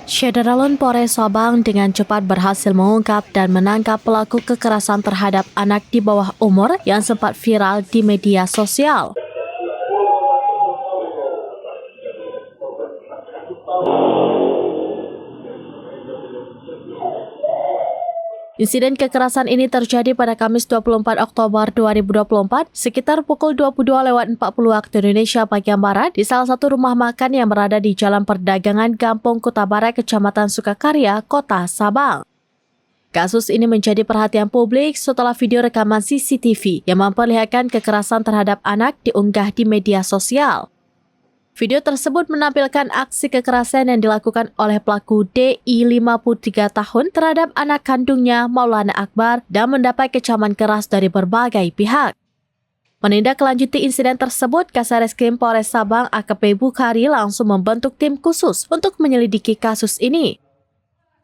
Syederalun Polres Sabang dengan cepat berhasil mengungkap dan menangkap pelaku kekerasan terhadap anak di bawah umur yang sempat viral di media sosial. Insiden kekerasan ini terjadi pada Kamis 24 Oktober 2024 sekitar pukul 22.40 waktu Indonesia bagian Barat di salah satu rumah makan yang berada di Jalan Perdagangan Gampong Kuta Barat, Kecamatan Sukakarya, Kota Sabang. Kasus ini menjadi perhatian publik setelah video rekaman CCTV yang memperlihatkan kekerasan terhadap anak diunggah di media sosial. Video tersebut menampilkan aksi kekerasan yang dilakukan oleh pelaku DI 53 tahun terhadap anak kandungnya Maulana Akbar dan mendapat kecaman keras dari berbagai pihak. Menindaklanjuti insiden tersebut, Kasareskrim Polres Sabang AKP Bukhari langsung membentuk tim khusus untuk menyelidiki kasus ini.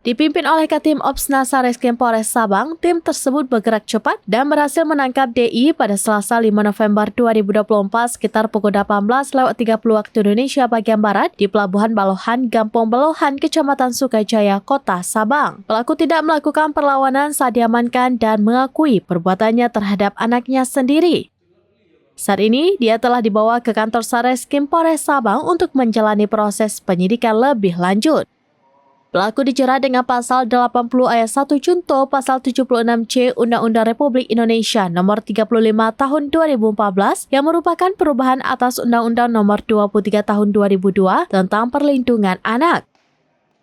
Dipimpin oleh Katim Ops Nasareskrim Polres Sabang, tim tersebut bergerak cepat dan berhasil menangkap DI pada Selasa 5 November 2024 sekitar pukul 18.30 waktu Indonesia bagian Barat di Pelabuhan Balohan, Gampong Balohan, Kecamatan Sukajaya, Kota Sabang. Pelaku tidak melakukan perlawanan saat diamankan dan mengakui perbuatannya terhadap anaknya sendiri. Saat ini, dia telah dibawa ke kantor Sareskrim Polres Sabang untuk menjalani proses penyidikan lebih lanjut. Pelaku dijerat dengan pasal 80 ayat 1 junto pasal 76C Undang-Undang Republik Indonesia nomor 35 tahun 2014 yang merupakan perubahan atas Undang-Undang nomor 23 tahun 2002 tentang perlindungan anak.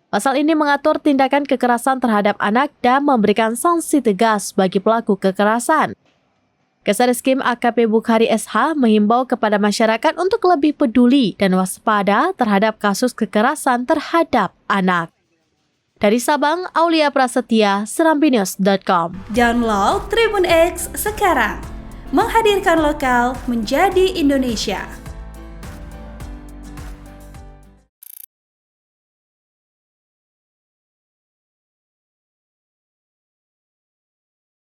Pasal ini mengatur tindakan kekerasan terhadap anak dan memberikan sanksi tegas bagi pelaku kekerasan. Kasareskrim AKP Bukhari SH menghimbau kepada masyarakat untuk lebih peduli dan waspada terhadap kasus kekerasan terhadap anak. Dari Sabang, Aulia Prasetya, serambinews.com. Download Tribun X sekarang, menghadirkan lokal menjadi Indonesia.